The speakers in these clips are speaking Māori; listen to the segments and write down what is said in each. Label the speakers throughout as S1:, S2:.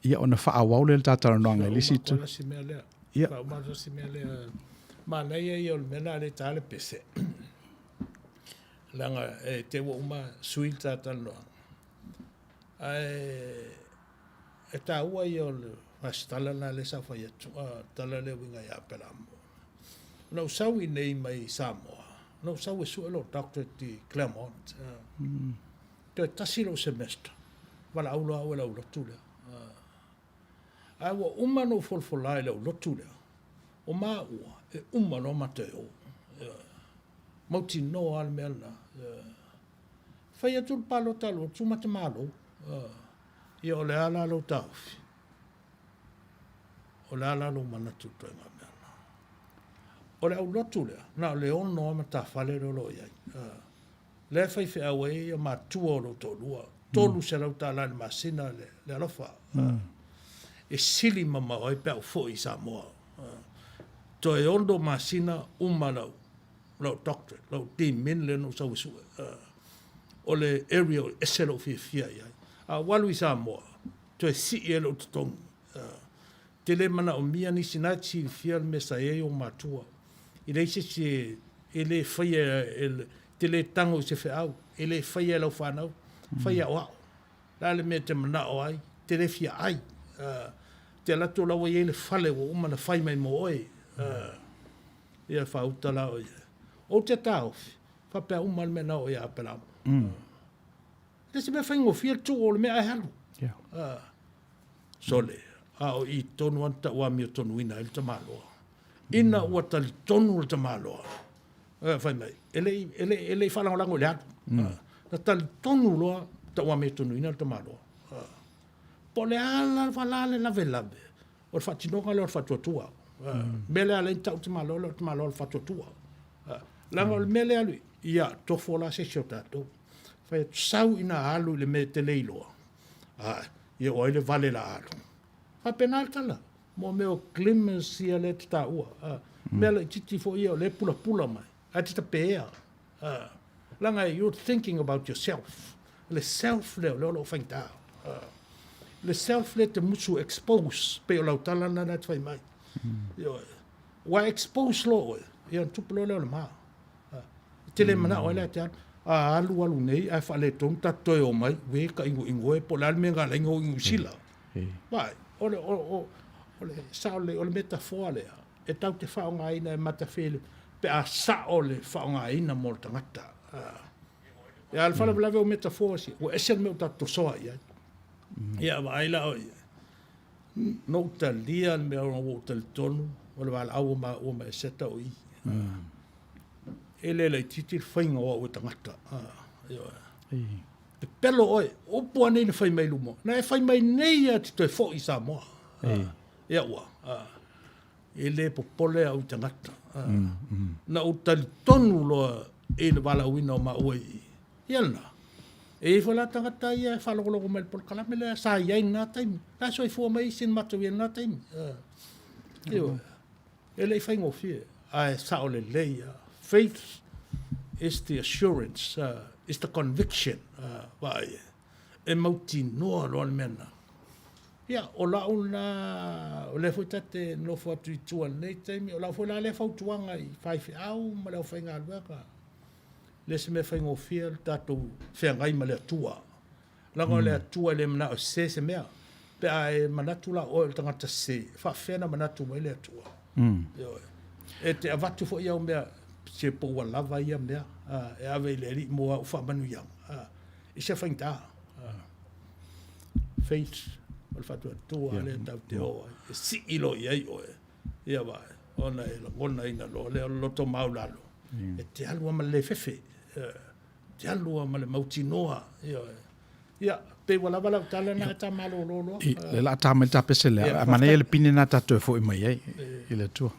S1: ia ona whaawau le tātaranoanga le situ. Ia.
S2: Whaumata si mea le mānei e o le mena le tāle pese. Langa te wa uma sui tātaranoanga. E tā ua i o le mastala na le sa whai atu, tala le winga i apelamo. Na usau i nei mai Samoa. Na usau e suelo doctorate di Claremont. Te tasilo semester. Wala aula au e lau lotu lea. Ai wa uma no folfolai lau lotu lea. O maa ua, e uma no mateo. Mauti no al mea na. Whai atu palo talo, tu mate malo. Ia o le ala lo taufi. O le ala lo manatu toi ngā mea na. O le au lotu lea, na le ono ama ta whale rolo iai. Le whai whi au e ia mā tua o lo tolua. Tolu se rau tā lani masina le alofa. E sili mama o e pēu fo i Samoa. To e ondo masina uma lau doctorate, lau min le no sau isu. O le area o eselo fia iai. Walu i Samoa, to e si e lo tutongu. Te le mana o mia ni sinati fia me sa e o matua. I reise se e le whaia, te le tango se whaau, e le whaia lau whanau, whaia o au. La le mea te mana o ai, te le fia ai. Te lato lau e le whale o umana whai mai mo oi. Ia whauta lau ia. O te tauwhi, whapea umana me nao ia apelamu. Te se mea whaingo fia tu o le mea ai halu. Sole. O i tonu anta ua mi o tonu ina il tamaloa. Ina ua tali tonu il tamaloa. Whai mai. Ele whalangolango le hatu. Na tali tonu loa ta ua mi o tonu ina il tamaloa. Po le ala whalale lave lave. O le whatinonga le o le whatuatua. Mele ala i tau tamaloa le tamaloa le whatuatua. Langa o le mele alu. Ia, tofo la se sio tatou. Whai sau ina alu le me te leiloa. Ia oi le vale la alu. Penal tala mo meo glimmers sia le ta ua mele titi fo ia le pula mai ati ta pea langa you're thinking about yourself le self le lo fainta le self le te musu expose pe o tala na na tfai mai yo wa expose lo ia tuplo le ma tele mana o le ta alu nei ai fa le ton ta to mai we ka ingo e po la menga la ingo sila vai ole sa ole metafoa lea e tau te whaonga ina e matawhele pe a sa ole whaonga ina mo le tangata e al whala blawe o metafoa si o esel me o tato soa ia ia wa aila o ia no ta lia me o ta tonu o le wala au o ma e seta o i e le le titi whainga o tangata te pelo oi o pua nei na whai mai lumo na e whai mai nei a te toi fo i Samoa ia ua e le popole au tangata na o tali tonu loa e le wala uina o ma oi ia na e whala tangata ia e whalogologo mai pol kalame le sa iai nā taimi la so i fua mai sin matau ia nā taimi e le i whaingo fie a e sa o le leia faith is the assurance is the conviction vai e mauti noa loa le mena ia o lau na o le fuitate no fuatu i tua nei taimi o lau foi la le fautuanga i whaifi au ma lau whainga aluaka le se me whaingo fia tatou whaingai ma le atua langa le atua le mana o se mea pe a e manatu la o le tangata se whawhena manatu mai le atua e te avatu fo iau mea se po wa lava ia mea e ave le ri mo o fa Manuia e se fainta faith o fatu to ale tau te o e si ilo ia ia va ona e ona ina lo le lo to maulalo e te alua ma le fefe te alua ma le mautinoa ia pe wala wala tala na ta malo lo
S1: le la ta me ta pesele ma ne le pinena ta to fo mai ai ile tu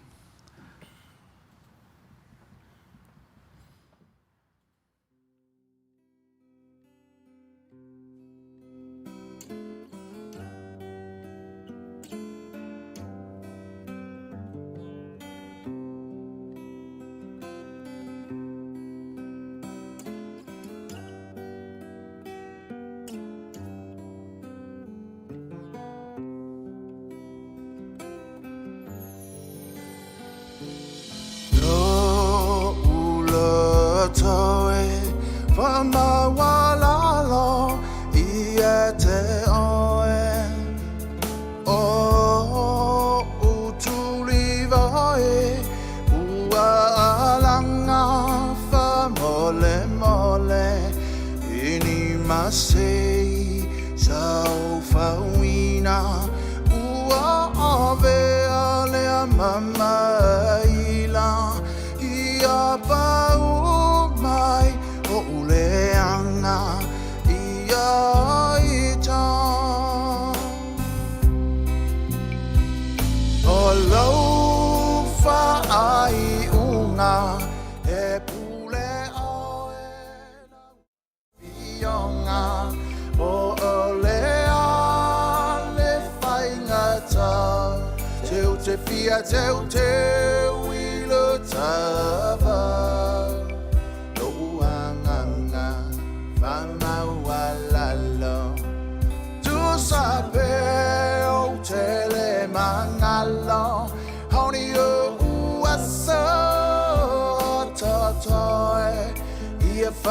S3: te fia teu teu I le tava lo anganga famawalalo tu sabe o tele mangalo honey o asa toy if I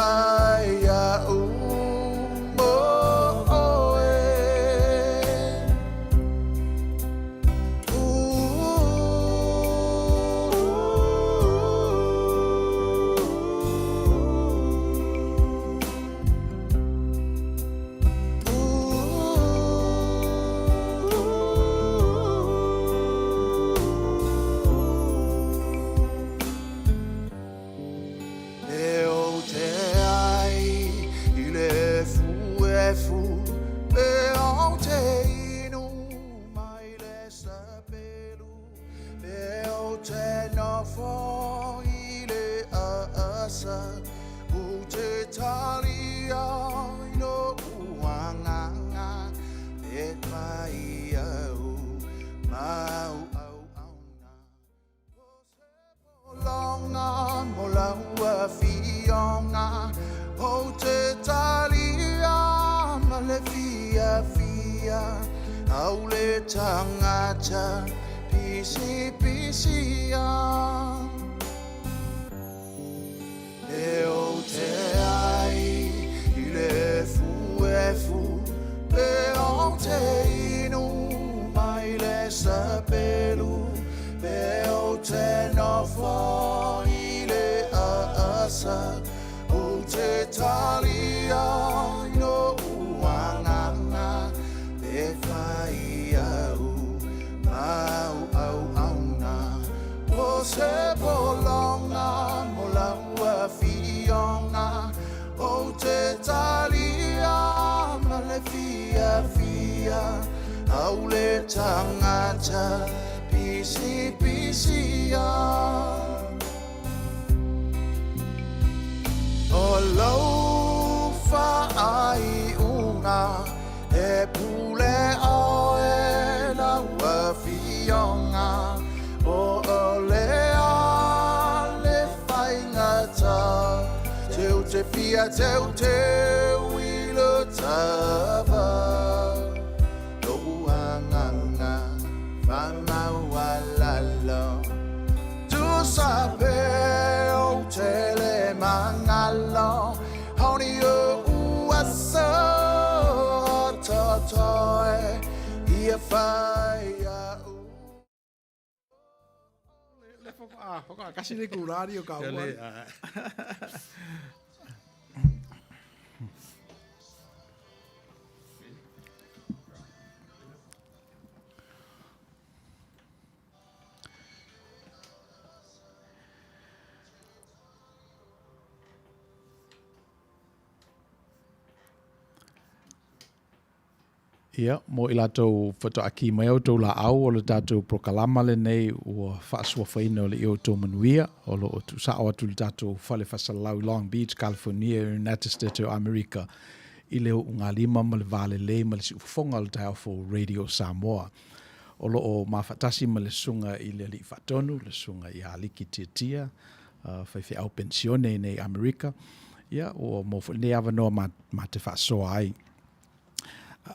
S3: tangata pisi Eo te ai I le fu Peo te inu mai le sapelu Peo te nofo I le asa O te talia no uanganga Pe fai se bolonga mola fionga o te talia male fia au le tangata pisi o lo fa ai una e pule o e la fionga o te fia teu teu I le tava lo anganga famawalalo tu sabe o tele mangalo honey o asa toy if
S1: kasi ni kurario kau. Ia, mo I lātou whatoaki mai Outou la au o le tātou prokalama le nei ua whaasua whaina o le Outou Manuia o lo o tu sao atu le tātou whale whasalau Long Beach, California, United States of America I leo unga lima ma le vale le ma le si ufonga le taofo Radio Samoa. O lo o mawhatasi ma le sunga I le li whatonu, le sunga I aliki tia whaiwhi au pensione nei America. Ia, o mo ne awanoa ma te whaasoa ai.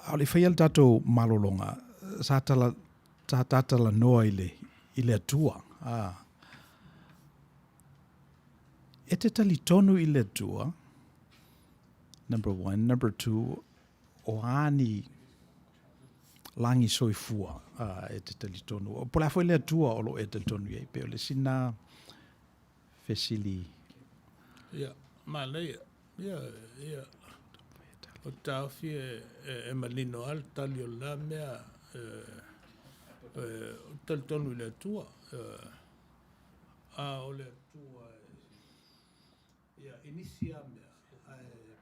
S1: Au le whaial tātou malolonga, sa tātala noa I le atua. E te tali tonu I le atua, number one. Number two, o ani langi soifua e te tali tonu. O pola foi le atua o lo e te tonu iei, pe o le sina fesili.
S2: Ia, malea, ia. O tauwhi e malino al tali o la mea o tali tonu I le atua. O le atua ia inisia mea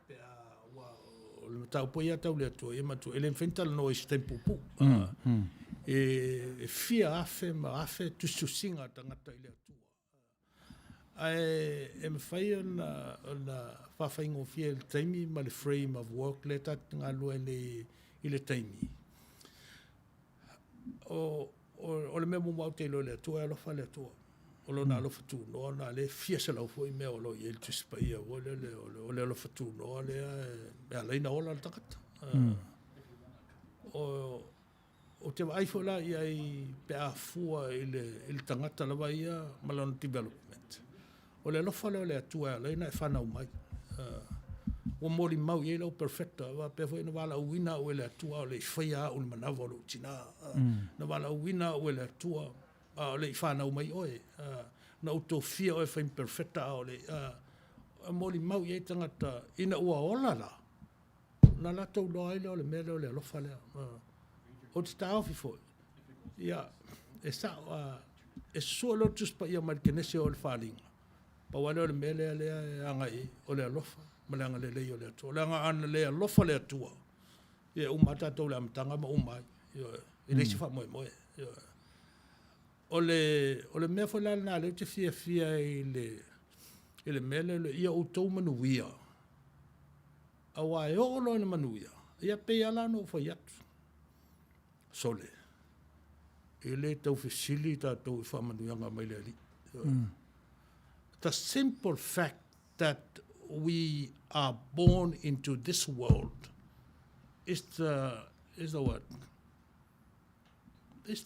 S2: pe a wa o le tau po ia tau le atua ia matu ele fental no istempupu. E fia afe ma afe tususinga tangata I le atua. E me whai ona whawhaingo fia le taimi ma le frame of work le tat ngā lua I le taimi. O le me mo mau te lo le tua lo fa le tua. O lo na lo fatu no na le fia se lo foi me o lo il tu spaia o le lo fatu no le le na ola takata. O te vai fo la i pe a fua il tangata la vai malon development. O le lo fa le tua le na fa na mai. O mori mau ye lo perfecta va pe foi no vala wina o le tua o le fia o le manava lo tina. No vala wina o le tua o le fana o mai oe na Outou fia o fa imperfecta o le mori mau ye tangata ina ua ola la na la tau no ai le mele o le lo fa le o te tau fi foi ia e sa e solo just pa ia markenese o le falinga pa wale o le mele le anga i o le alofa malanga le o le atua le anga ana le alofa le atua ia umata tau le amatanga ma umai ia le si fa moe moe o le mea foi la na le te fia i le mele le ia Outou Manuia awa e o lo na Manuia ia pe ala no foi atu sole ele tau facilita tau fa Manuia nga mai le ali the simple fact that we are born into this world is the what is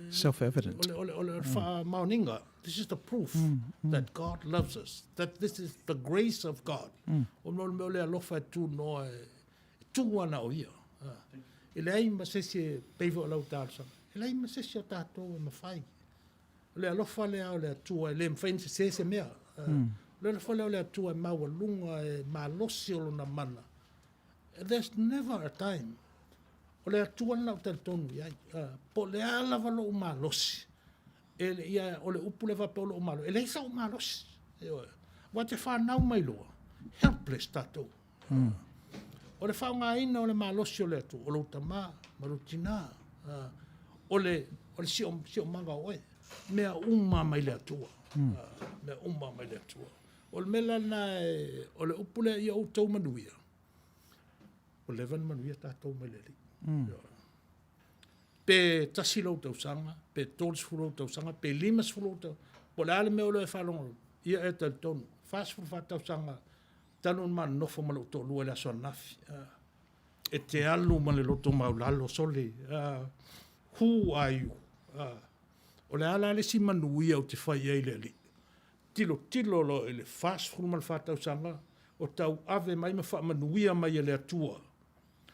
S1: self-evident.
S2: This is the proof that God loves us, that this is the grace of God. O no le alofa tu no tu wana o ia. Ele ai masese peivo lau talsa. Ele ai masese tato e mafai. Le alofa le au le tu le mfain se mea. Le alofa le tu e maua lunga e malosi o na mana. There's never a time. O le atua na utal tonu iai. Po le ala valo o malosi. Ele ia o le upu le vapolo o malo. Ele isa o malosi. Wa te whanau mai loa. Helpless tato. O le whaunga ina o le malosi o le atu. O le utama, marutina. O le sio manga oe. Mea uma mai le atua. Mea uma mai le atua. O le mela na o le upu le ia Outou Manuia. O le van Manuia tato mai le li. Pe tasilo tau sanga, pe tols fulo tau sanga, pe limas fulo tau. Po le ale me o le whalongo, ia e tal tonu. Fas fulo tau sanga, tanun man nofo ma loto lua le aso nafi. E te alu ma le loto maulalo sole. Who are you? O le ala le si Manuia o te whai ei le li. Tilo lo ele fas fulo ma le whatau sanga, o tau ave mai ma wha Manuia mai e le atua.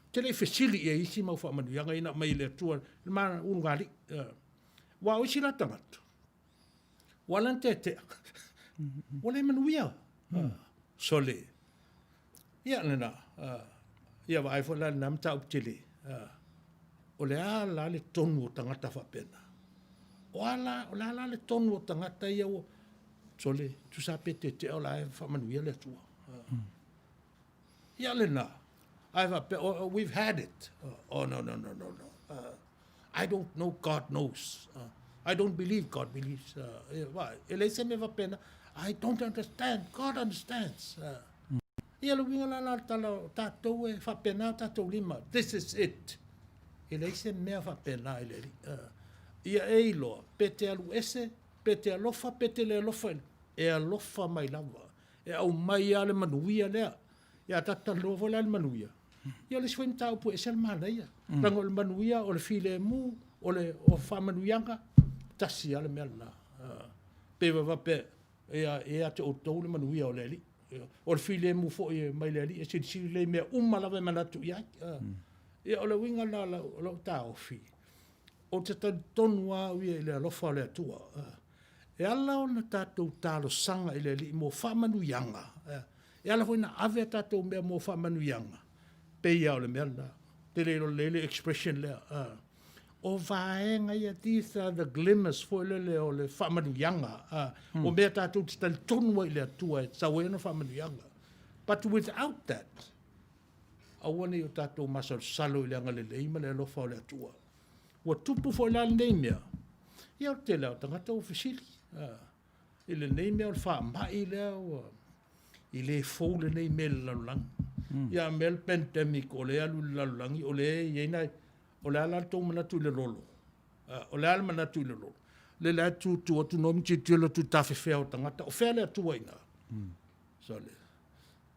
S2: Te le fesili e isi mau wha Manuia ngai na mai le atua, le mana ungali. Wa o isi la tangata. Walan te te. Wale Manuia. Sole. Ia lena. Ia wa aifo la nam tau tele. O le ala le tonu o tangata whapena. O ala le tonu o tangata ia o sole. Tu sa pe te te o la e wha Manuia le atua. Ia lena. We've had it. No. I don't know God knows. I don't believe God believes. I don't understand. God understands. This is it. Ia eilo, pete alu ese, pete alofa, pete le alofa. E alofa mai lava. E au mai ale Manuia lea. Ia tata lovo le Manuia. Ia le swim tau pu esel malaya. Rango le Manuia o le file mu o le o fa Manuianga tasi ale melna. Pe va pe e te Outou le Manuia o le li. O le file mu fo e mai le li e si le me umala ve manatu ia. Ia o le winga la lo tau fi. O te tonua wi le alofa le tua. E ala o na tatou talo sanga ile li mo fa Manuianga. E ala foi na ave tatou me mo fa Manuianga. Pei au le merda. Te lele expression le. O vaenga ia these are the glimmers for le o le fa Manuianga. O mea tatou te tali tonua ile atua e sa wena fa Manuianga. But without that, awane o tatou masal salo ile anga le leima le alofa o le atua. Wa tupu fo la neimea. Ia o te leo tangata o fisili. Ile neimea o le fa mai leo. Ile fo le neimea le lalulang. Ia mel pandemic o le alu lalulangi o le iena o le ala tau manatu le lolo. O le alma na tu lo. Le la tu nom ti lo tu ta fe o tangata. O fe le tu inga. So le.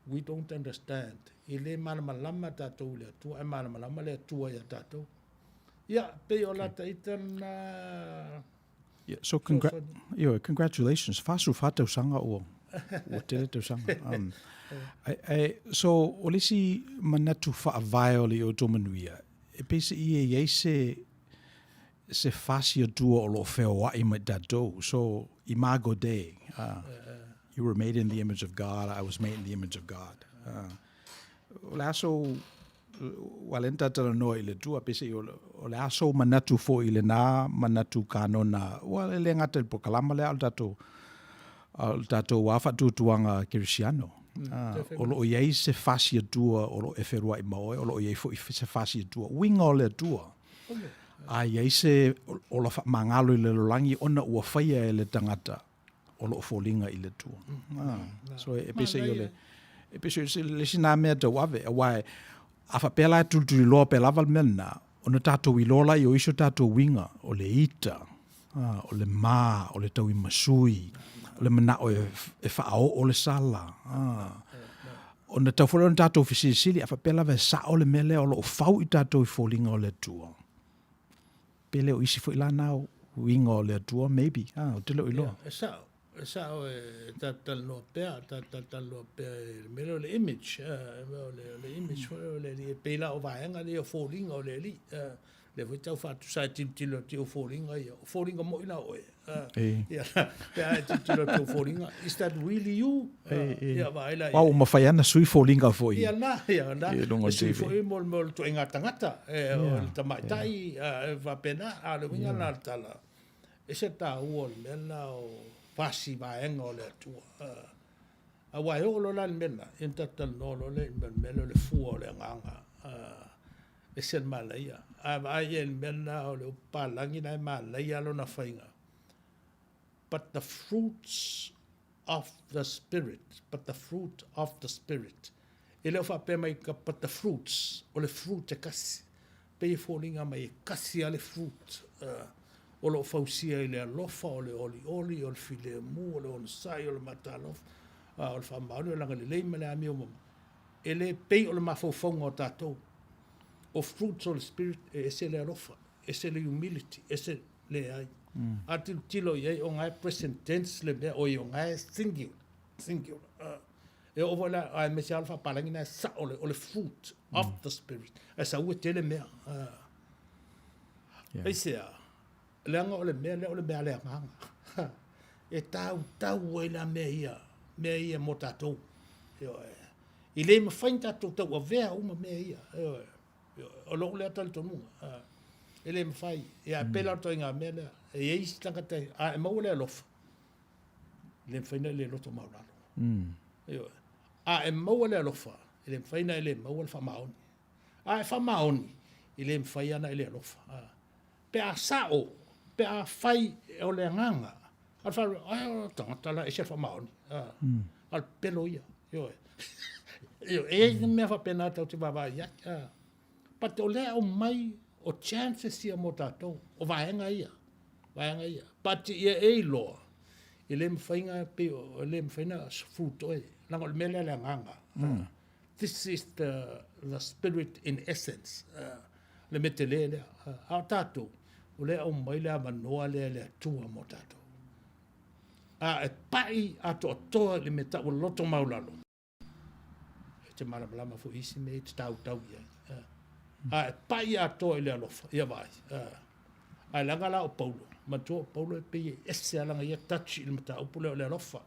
S2: We don't understand. Ile malama tatou le tu e malama le tu ya tatou. Ya pe o la taitan
S1: Yeah, so congratulations. Fasu fatau sanga o te tau sanga. So olisi manatu whaavai o le Outou Manuia. E pese i se fasi o tua o lo wheo wai mai tatou. So imago Dei. You were made in the image of God. I was made in the image of God. O le aso walenta tala noa i le tua pese o le aso manatu fo i le nā manatu kanona wale le ngata i pokalama le al tatou wafa tutuanga kirisiano o lo iei se fasi atua o lo eferua i maoe o lo iei fo i se fasi atua winga o le atua a iei se o la mangalo i le lolangi ona ua whaia e le tangata o lo folinga i le tua so e pese i o le e pese le sina mea tau ave a wae a whapela tulturi loa pe lava mena, o na tātou i lola i o iso tātou winga, o le ita, o le mā, o le tau i masui, o le mana o e whaao o le sala. O na tau whore o na tātou whisiri, a whapela ve sa o le mele o lo o whau i tātou i fōlinga o le tua. Pele o isi fo ilana o winga o le tua, maybe, o te leo i loa.
S2: Sa o tatal no pe melo le image le image le pela o vaenga le falling o le li le voi tau fatu sa tilo tio falling mo ina o ya pe tilo tio falling is that really you ya vai la
S1: wa uma faiana sui falling fo
S2: ya na sui fo mo to ngata o tamai tai va pena a le winga na tala ese ta o mena o fasi vaenga o le atua. A wai o lo lan mena, in tatal no lo le mena le fua o le nganga. E sen malaia. A vai en mena o le upalangi nai malaia lo na whainga. But the fruits of the Spirit, E leo whape mai ka, but the fruits, o le fruit e kasi. Pei fōlinga mai e kasi a le fruit. O lo fausia i le alofa, o le oli, o le file mu, o le onsai, o le matalof, o le whamaoni, o langa le leima le ami o mama. E le pei o le mawhauwhaunga o tātou. O fruits o le spirit, e ese le alofa, ese le humility, ese le ai. A tilo iei o ngai present tense le mea, o i o ngai singular. E o wala, a mesi alfa palangi na sa o le fruit of the spirit. E sa ue tele mea. E sea, leanga o le mea le nganga. E tau e la mea ia mo tātou. I le ma whain tātou tau a vea uma mea ia. O loko lea tali tonunga. E le ma whai, e a pela to inga mea lea. E eisi tangatai, a e mau lea lofa. Le ma whaina le loto mauralo. A e mau lea lofa. E le ma whaina e le mau le whamaoni. A e whamaoni. I le ma whaiana e le lofa. Pe a sao. Pe a whai o le nganga. Al whai, ai tangatala e se whamaoni. Al pelo ia. E mea whapena tau te wawai ia. But o lea o mai o chances ia mo tātou. O vaenga ia. But ia e loa. I le mwhainga pe o le mwhaina fruitoi. Lango le mele le nganga. This is the spirit in essence. Le mete le a tātou. O lea o mai lea manoa le tua mo tātou. A e pai a toa le meta o loto maulalo. E te maramalama fu isi me te tau ia. A e pai a toa le alofa. Ia vai. A langa la o Paulo. Matua Paulo e pei ese alanga ia tachi il mata upule o le alofa.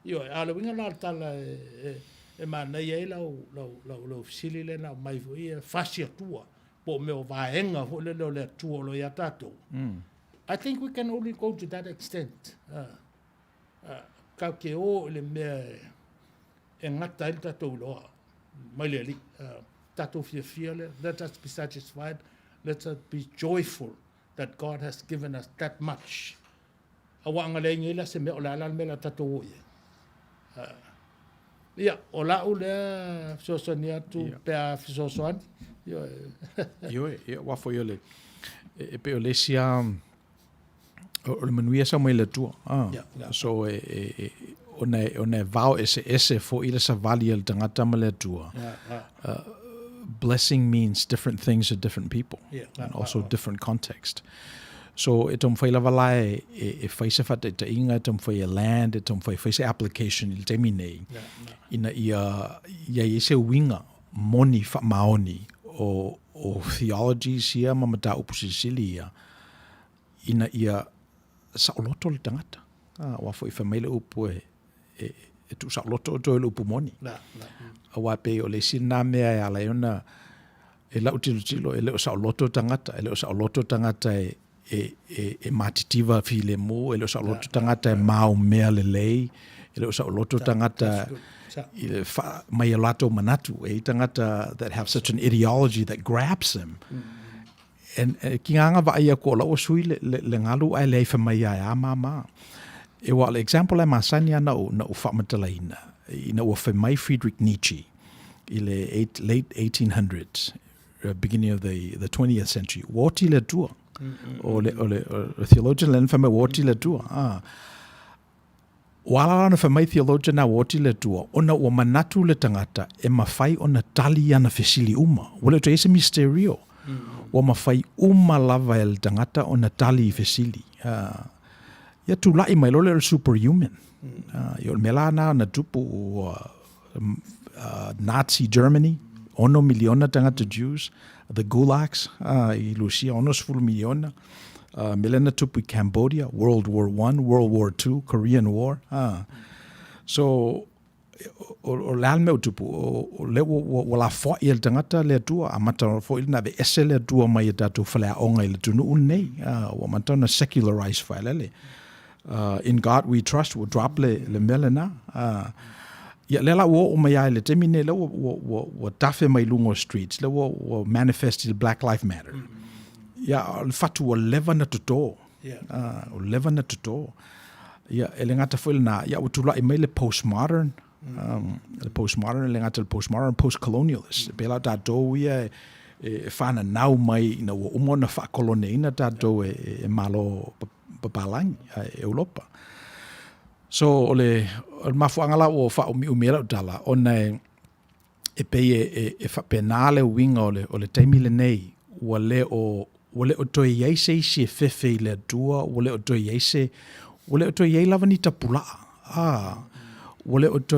S2: Io a le winga la tala e manai e lau fisili le na mai fu ia fasi atua. Po me o vaenga fu le atua lo ia tatou. I think we can only go to that extent. Kau ke o le mea e ngata il tatou loa. Mai le li. Tatou fia le. Let us be satisfied. Let us be joyful that God has given us that much. Awanga le ngila se me o la me la tatou ia. Ia, o la u le sosonia tu pe a fisosoani.
S1: Io wafo yo le. e pe o le sia o le manuia sa mai le tua. So ona vau ese fo ile sa vali el tangata ma le tua. Blessing means different things to different people, and also different context. So e tom fai lava lai e fai se fata te inga, tom fai land, tom fai se application il te minei. Ina ia se winga moni fa maoni o theology sia mamata upusisilia. Ina ia sa loto le tangata. Wa foi famile upu e tu sa loto to le upu moni. Awa pe o le sina mea ala yona e lau tilo e leo sa loto tangata, e leo sa loto tangata e matitiva file mo, e leo sa loto tangata e mau mea le lei, e leo sa loto tangata mai lato manatu, e tangata that have such an ideology that grabs them. And ki nganga va ia ko la o sui le ngalu ai le fa mai ai mama. E wa example e masania na o fa matalaina. Ina o fa mai Friedrich Nietzsche in the late 1800s, beginning of the 20th century. Woti le tua. O le theologian len fa mai woti le tua. Wala na fa mai theologian na woti le tua. Ona o manatu le tangata e mafai ona tali ana fesili uma. Wala to ese misterio. O mawhai lava el tangata o na tali I fesili. Ia tūlai mai lole superhuman. Ia mela na tupu o Nazi Germany, 1 miliona tangata Jews, the gulags, I Lucia, 1 miliona. Milena tupu Cambodia, World War I, World War II, Korean War. So, o le alme o tupu o le o la fo I el tangata le tua a mata fo I na be ese le tua mai e tatu whalea onga I le tunu unei o mata na secularized whaelele in God we trust o drop le melena ia lela o mai ai le temine le o tafe mai lungo streets le o manifest the Black Lives Matter ia le fatu o leva na tuto o leva na tuto ia ele ngata fo na ia o tula I mai le postmodern the postmodern, le postmodern, post-colonialist. Pela tatou ia e whana nau mai na o umona whakolone tatou e malo papalangi e Europa. So ole mafuangala o umira utala ona e pei e whapenale winga ole teimile nei wale o toi yeise si fefe le dua wale o toi yeise lava ni tapula wale o toi